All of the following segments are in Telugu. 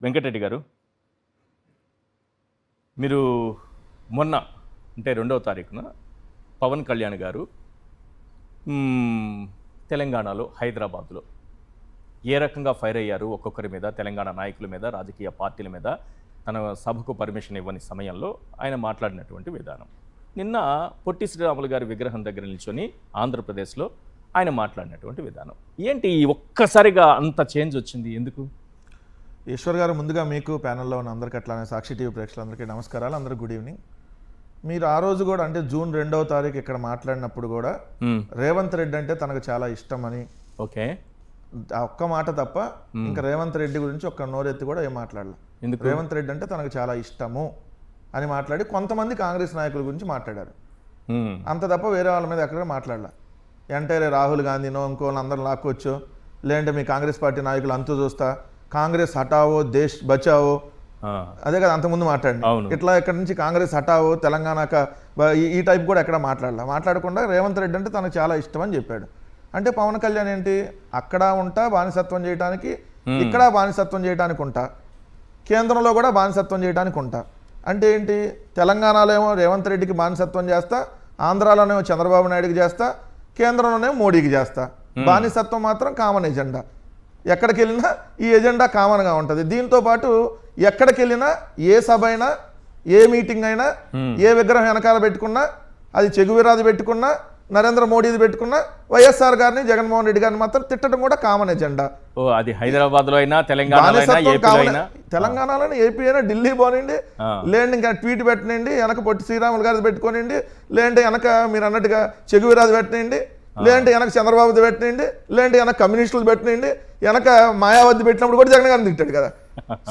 వెంకటరెడ్డి గారు, మీరు మొన్న అంటే 2వ తారీఖున పవన్ కళ్యాణ్ గారు తెలంగాణలో హైదరాబాద్లో ఏ రకంగా ఫైర్ అయ్యారు ఒక్కొక్కరి మీద, తెలంగాణ నాయకుల మీద, రాజకీయ పార్టీల మీద తన సభకు పర్మిషన్ ఇవ్వని సమయంలో ఆయన మాట్లాడినటువంటి విధానం. నిన్న పొట్టి శ్రీరాములు గారి విగ్రహం దగ్గర నిల్చొని ఆంధ్రప్రదేశ్లో ఆయన మాట్లాడినటువంటి విధానం ఏంటి? ఒక్కసారిగా అంత చేంజ్ వచ్చింది ఎందుకు? ఈశ్వర్ గారు, ముందుగా మీకు ప్యానెల్లో ఉన్న అందరికీ అట్లానే సాక్షి టీవీ ప్రేక్షకులందరికీ నమస్కారాలు. అందరూ గుడ్ ఈవినింగ్. మీరు ఆ రోజు కూడా అంటే జూన్ 2వ తారీఖు ఇక్కడ మాట్లాడినప్పుడు కూడా రేవంత్ రెడ్డి అంటే తనకు చాలా ఇష్టం అని, ఓకే, ఆ ఒక్క మాట తప్ప ఇంకా రేవంత్ రెడ్డి గురించి ఒక్క నోరెత్తి కూడా ఏం మాట్లాడలే. ఎందుకు? రేవంత్ రెడ్డి అంటే తనకు చాలా ఇష్టము అని మాట్లాడి కొంతమంది కాంగ్రెస్ నాయకుల గురించి మాట్లాడారు. అంత తప్ప వేరే వాళ్ళ మీద ఎక్కడ మాట్లాడలే. అంటే రాహుల్ గాంధీనో ఇంకోళ్ళు అందరం లాక్కొచ్చు, లేదంటే మీ కాంగ్రెస్ పార్టీ నాయకులు అంతు చూస్తా, కాంగ్రెస్ హటావో దేశ్ బచావో, అదే కదా అంతకుముందు మాట్లాడి ఇట్లా ఇక్కడ నుంచి కాంగ్రెస్ హటావో తెలంగాణక ఈ టైప్ కూడా ఎక్కడ మాట్లాడకుండా రేవంత్ రెడ్డి అంటే తనకు చాలా ఇష్టం అని చెప్పాడు. అంటే పవన్ కళ్యాణ్ ఏంటి, అక్కడ ఉంటా బానిసత్వం చేయడానికి, ఇక్కడ బానిసత్వం చేయడానికి ఉంటా, కేంద్రంలో కూడా బానిసత్వం చేయడానికి ఉంటా. అంటే ఏంటి, తెలంగాణలో ఏమో రేవంత్ రెడ్డికి బానిసత్వం చేస్తా, ఆంధ్రాలోనేమో చంద్రబాబు నాయుడుకి చేస్తా, కేంద్రంలోనేమో మోడీకి చేస్తా. బానిసత్వం మాత్రం కామన్ ఎజెండా. ఎక్కడికి వెళ్ళినా ఈ ఎజెండా కామన్గా ఉంటుంది. దీంతో పాటు ఎక్కడికి వెళ్ళినా ఏ సభ అయినా, ఏ మీటింగ్ అయినా, ఏ విగ్రహం వెనకాల పెట్టుకున్నా, అది చెగువీరాది పెట్టుకున్నా, నరేంద్ర మోడీది పెట్టుకున్నా, వైఎస్ఆర్ గారిని జగన్మోహన్ రెడ్డి గారిని మాత్రం తిట్టడం కూడా కామన్ ఎజెండా. అది హైదరాబాద్లో అయినా, తెలంగాణలో ఏపీ అయినా, ఢిల్లీ పోనండి, లేదంటే ఇంకా ట్వీట్ పెట్టనండి, వెనక పొట్టి శ్రీరాములు గారిది పెట్టుకోనండి, లేదంటే వెనక మీరు అన్నట్టుగా చెగువీరాది పెట్టనండి, లేదంటే వెనక చంద్రబాబుది పెట్టనండి, లేదంటే వెనక కమ్యూనిస్టులు పెట్టనండి, వెనక మాయావతి పెట్టినప్పుడు కూడా జగన్ గారిని తిట్టాడు కదా.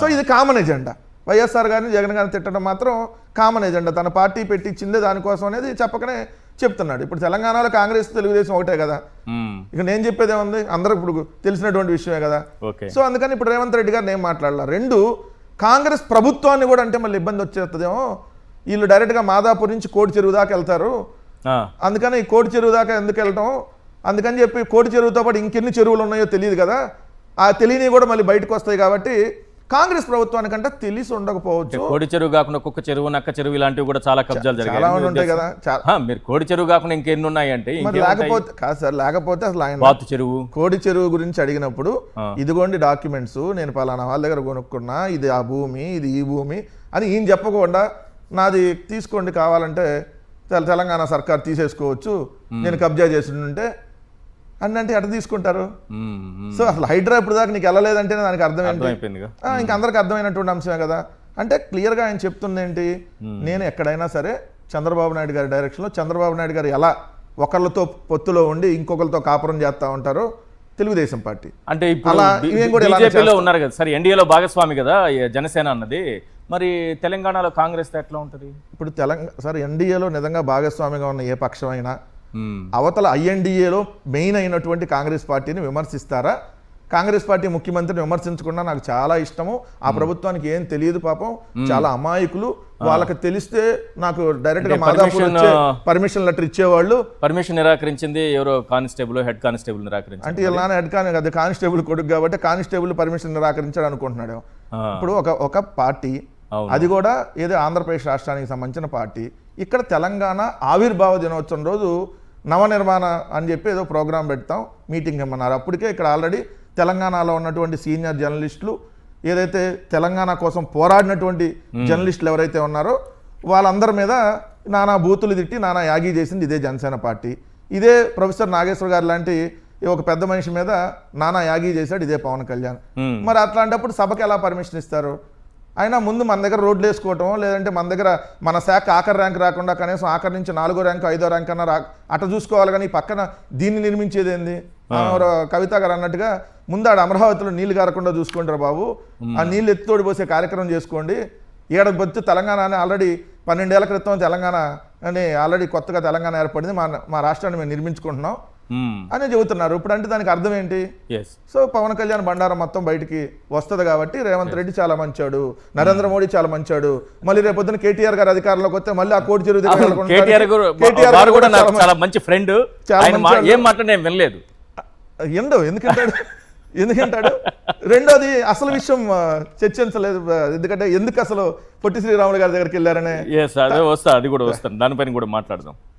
సో ఇది కామన్ ఎజెండా. వైఎస్ఆర్ గారిని జగన్ గారిని తిట్టడం మాత్రం కామన్ ఎజెండా. తన పార్టీ పెట్టించిందే దానికోసం అనేది చెప్పకనే చెప్తున్నాడు. ఇప్పుడు తెలంగాణలో కాంగ్రెస్ తెలుగుదేశం ఒకటే కదా, ఇక నేను చెప్పేదే ఉంది, అందరూ ఇప్పుడు తెలిసినటువంటి విషయమే కదా. సో అందుకని ఇప్పుడు రేవంత్ రెడ్డి గారు నేను మాట్లాడాల. రెండు, కాంగ్రెస్ ప్రభుత్వాన్ని కూడా అంటే మళ్ళీ ఇబ్బంది వచ్చేస్తుందేమో, వీళ్ళు డైరెక్ట్గా మాదాపూర్ నుంచి కోటి చెరువు దాకా వెళ్తారు, అందుకని ఈ కోటి చెరువు దాకా ఎందుకు వెళ్ళటం, అందుకని చెప్పి కోటి చెరువుతో పాటు ఇంకెన్ని చెరువులు ఉన్నాయో తెలియదు కదా, ఆ తెలియని కూడా మళ్ళీ బయటకు వస్తాయి. కాబట్టి కాంగ్రెస్ ప్రభుత్వానికంటే తెలిసి ఉండకపోవచ్చు. కోడి చెరువు కాకుండా కుక్క చెరువు, నక్క చెరువు ఇలాంటివి కూడా చాలా కబ్జాలు జరిగాయి ఉంటాయి కదా. మీరు కోడి చెరువు కాకుండా ఇంకెన్ని ఉన్నాయి అంటే? లేకపోతే కాదు సార్, లేకపోతే అసలు ఆయన బాతు చెరువు, కోడి చెరువు గురించి అడిగినప్పుడు ఇదిగోండి డాక్యుమెంట్స్, నేను పలానా వాళ్ళ దగ్గర కొనుక్కున్నా, ఇది ఆ భూమి, ఇది ఈ భూమి అని ఈయన చెప్పకుండా నాది తీసుకోండి కావాలంటే తెలంగాణ సర్కార్ తీసేసుకోవచ్చు, నేను కబ్జా చేస్తుంటే అంటే ఎట్లా తీసుకుంటారు? సో అసలు హైడ్రా ఇప్పుడు దాకా నీకు వెళ్ళలేదంటే దానికి అర్థం ఏంటి? ఇంకా అందరికి అర్థమైనటువంటి అంశమే కదా. అంటే క్లియర్గా ఆయన చెప్తుంది ఏంటి, నేను ఎక్కడైనా సరే చంద్రబాబు నాయుడు గారి డైరెక్షన్లో, చంద్రబాబు నాయుడు గారు ఎలా ఒకళ్ళతో పొత్తులో ఉండి ఇంకొకరితో కాపురం చేస్తూ ఉంటారో తెలుగుదేశం పార్టీ అంటే ఇప్పుడు ఉన్నారు కదా సార్, ఎన్డీఏలో భాగస్వామి కదా జనసేన అన్నది, మరి తెలంగాణలో కాంగ్రెస్ ఎట్లా ఉంటుంది? ఇప్పుడు సార్ ఎన్డీఏలో నిజంగా భాగస్వామిగా ఉన్న ఏ పక్షమైనా అవతల ఐఎన్డీఏలో మెయిన్ అయినటువంటి కాంగ్రెస్ పార్టీని విమర్శిస్తారా? కాంగ్రెస్ పార్టీ ముఖ్యమంత్రిని విమర్శించకుండా నాకు చాలా ఇష్టము, ఆ ప్రభుత్వానికి ఏం తెలియదు, పాపం చాలా అమాయకులు, వాళ్ళకి తెలిస్తే నాకు డైరెక్ట్ గా పర్మిషన్ లెటర్ ఇచ్చేవాళ్ళు. పర్మిషన్ నిరాకరించింది ఎవరో కానిస్టేబుల్, హెడ్ కానిస్టేబుల్ నిరాకరించింది. అంటే ఇలా హెడ్ కానిస్టేబుల్ కొడుకు కాబట్టి కానిస్టేబుల్ పర్మిషన్ నిరాకరించాడు అనుకుంటున్నాడు. ఇప్పుడు ఒక పార్టీ, అది కూడా ఏదో ఆంధ్రప్రదేశ్ రాష్ట్రానికి సంబంధించిన పార్టీ, ఇక్కడ తెలంగాణ ఆవిర్భావ దినోత్సవం రోజు నవనిర్మాణ అని చెప్పి ఏదో ప్రోగ్రాం పెడతాం, మీటింగ్ ఇమ్మన్నారు. అప్పటికే ఇక్కడ ఆల్రెడీ తెలంగాణలో ఉన్నటువంటి సీనియర్ జర్నలిస్టులు, ఏదైతే తెలంగాణ కోసం పోరాడినటువంటి జర్నలిస్టులు ఎవరైతే ఉన్నారో వాళ్ళందరి మీద నానా బూతులు తిట్టి నానా యాగీ చేసింది ఇదే జనసేన పార్టీ. ఇదే ప్రొఫెసర్ నాగేశ్వర్ గారు లాంటి ఒక పెద్ద మనిషి మీద నానా యాగీ చేశాడు ఇదే పవన్ కళ్యాణ్. మరి అట్లాంటప్పుడు సభకి ఎలా పర్మిషన్ ఇస్తారు? అయినా ముందు మన దగ్గర రోడ్లు వేసుకోవటం, లేదంటే మన దగ్గర మన శాఖ ఆఖరి ర్యాంక్ రాకుండా కనీసం ఆఖరి నుంచి 4వ ర్యాంక్ 5వ ర్యాంక్ అన్నా అట్లా చూసుకోవాలి. కానీ పక్కన దీన్ని నిర్మించేది ఏంది? కవిత గారు అన్నట్టుగా ముందు ఆడ అమరావతిలో నీళ్లు కారకుండా చూసుకుంటారు బాబు, ఆ నీళ్ళు ఎత్తుతోడి పోసే కార్యక్రమం చేసుకోండి. ఏడాది బొత్తు తెలంగాణ అని ఆల్రెడీ 12 ఏళ్ల క్రితం తెలంగాణ అని ఆల్రెడీ కొత్తగా తెలంగాణ ఏర్పడింది, మా రాష్ట్రాన్ని మేము నిర్మించుకుంటున్నాం అని చెబుతున్నారు. ఇప్పుడు అంటే దానికి అర్థం ఏంటి? సో పవన్ కళ్యాణ్ బండారం మొత్తం బయటికి వస్తుంది కాబట్టి రేవంత్ రెడ్డి చాలా మంచాడు, నరేంద్ర మోడీ చాలా మంచాడు, మళ్ళీ రేపొద్దున కేటీఆర్ గారు అధికారంలోకి వస్తే మళ్ళీ ఆ కోటి చెరువు చాలా మంచి ఫ్రెండ్, ఏం మాట నేను వినలేదు. ఎందుకంటే ఎందుకంటాడు? రెండోది అసలు విషయం చర్చించలేదు, ఎందుకంటే ఎందుకు అసలు పొట్టి శ్రీరాములు గారి దగ్గరికి వెళ్ళారనే అదే వస్తా, అది కూడా వస్తాను, దానిపైన కూడా మాట్లాడదాం.